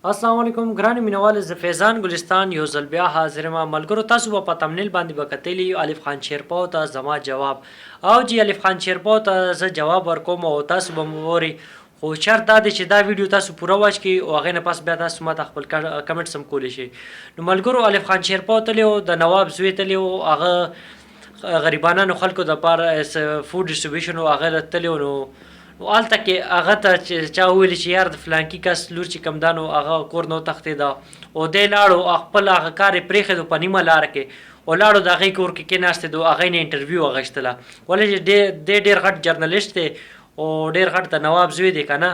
السلام علیکم ګرانو مینوال ز فیضان ګلستان یو ځل بیا حاضر ما ملګرو تاسو په تمنیل باندې وکتلی الف خان شیرپاو ته زما جواب او جی الف خان شیرپاو ته ز جواب ورکوم او تاسو به موري خو شرط دا دی چې دا ویډیو تاسو پوره واچ کی او هغه نه پس بیا تاسو ما خپل کمنټ سم کولی شي نو ملګرو الف خان شیرپاو ته له د نواب زوی ته له هغه غریبانو خلکو د پاره فود ډیسټریبیوشن او هغه ته له نو آلته کې هغه ته چا ویل چې یار د فلانکي کس لور چې کمدانو هغه کور نو تختېده او دی لاړو خپل هغه کار یې پرېښود په نیمه لاره کې او لاړو د هغې کور کې کېناستېدو هغې نه انټرویو اخیستله ولې چې دی ډېر غټ جرنلیسټ دی او ډېر غټ د نواب زوی دی که نه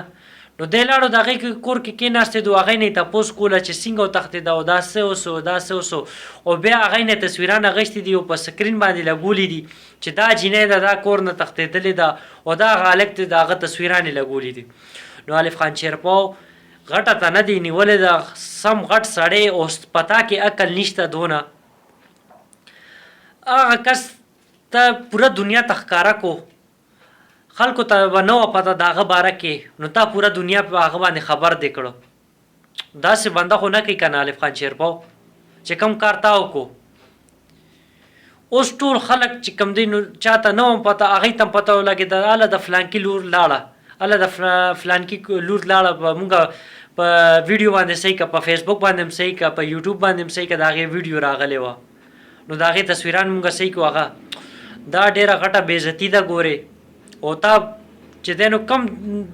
نو دی لاړو د هغې کور کې کېناستېدو هغې نه یې تپوس کوله چې څنګه وتښتېده او دا څه وسو دا څه وسو او بیا هغې نه تصویران اخیستي دي او په سکرین باندې لګولي دي چې دا جینۍ ده دا کور نه تښتېدلې ده او دا هغه هلک دی د هغه تصویران یې لګولي دي نو الف خان شیرپاو غټه ته نه دی نیولې ده سم غټ سړی او پتا کې عقل نشته دونه هغه کس ته پوره دنیا ته ښکاره کو خلکو ته به نه وه پته د هغه باره کې نو تا پوره دنیا په هغه باندې خبر دی کړو داسې بنده خو نه کوي که نه الف خان شیرپاو چې کوم کار تا وکړو اوس ټول خلک چې کوم دی نو چاته نه وم پته هغوی ته هم پته ولګېده هله د فلانکي لور لاړه هله د فلانکي لور لاړه په مونږ په ویډیو باندې صحیح که په فیسبوک باندې هم صحیح که په یوټیوب باندې هم صحیح که د هغې ویډیو راغلی وه نو د هغې تصویران مونږ صحیح کړو هغه دا ډېره غټه بېعزتي ده ګورې او تا چې دی نو کم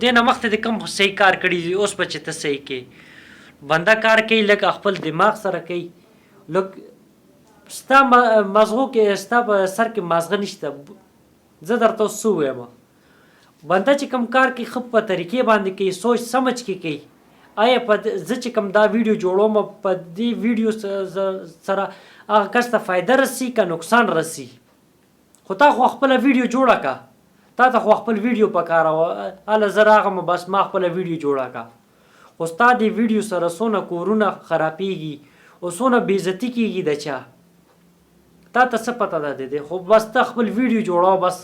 دی نه مخکې د کم صحیح کار کړي دي اوس به چې ته صحیح کې بنده کار کوي لږ خپل دماغ سره کوي لږ ستا مغزو کې ستا په سر کې مازغه نشته زه درته اوس څه ووایم بنده چې کوم کار کوي ښه په طریقې باندې کوي سوچ سمج کې کوي آیا زه چې کوم دا ویډیو جوړوم په دې ویډیو سره هغه کس ته فایده رسي که نقصان رسي خو تا خو خپله ویډیو جوړه که تا ته خو خپل ویډیو پکاره وه هله زه راغلم بس ما خپله ویډیو جوړه که خو ستا دې ویډیو سره څونه کورونه خرابېږي او څونه بېعزتي کېږي د چا تا ته څه پته ده دی خو بس ته خپل ویډیو جوړوه بس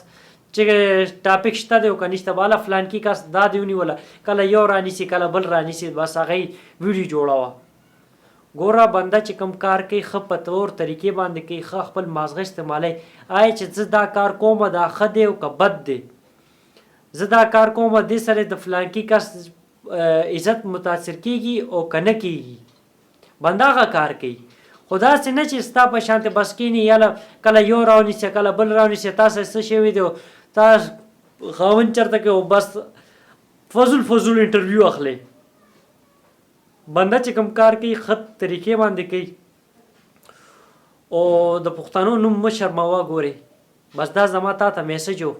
چې ټاپک شته دی او که نشته به هله فلانکي کس دا دې ونیوله کله یو رانیسي کله بل رانیسي بس هغې ویډیو جوړوه ګوره بنده چې کوم کار کوي ښه په طور طریقې باندې کوي ښه خپل مازغه استعمالوي آیا چې زه دا کار کوم دا ښه دی او که بد دی زه دا کار کوم دې سره د فلانکي کس عزت متاثر کېږي او که نه کېږي بنده هغه کار کوي خو داسې نه چې ستا په شانتې بس کښېني یاله کله یو راونیسي کله بل راونیسي تاسو څه شوي دی تا خاوند چېرته کوي او بس فضول انټرویو اخلئ بنده چې کوم کار کوي ښه طریقې باندې کوي او د پښتنو نوم مه شرموه ګورې بس دا زما تا ته میسج و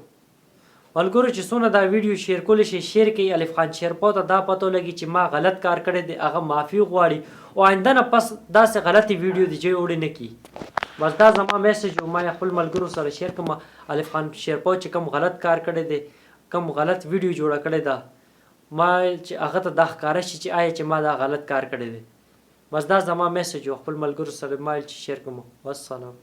ملګرو چې څونه دا ویډیو شیر کولی شي شیر کوي الف خان شیرپاو ته دا پته ولګي چې ما غلط کار کړی دی هغه معافي غواړي او آینده نه پس داسې غلطې ویډیو دی چې وړې نه کړي بس دا زما میسج و ما خپل ملګرو سره شیر کوم الف خان شیرپاو چې کوم غلط کار کړی دی کوم غلط ویډیو جوړه کړې ده ما چې هغه ته دا ښکاره شي چې آیا چې ما دا غلط کار کړی دی بس دا زما میسج و خپل ملګرو سره ما چې شیر کوم والسلام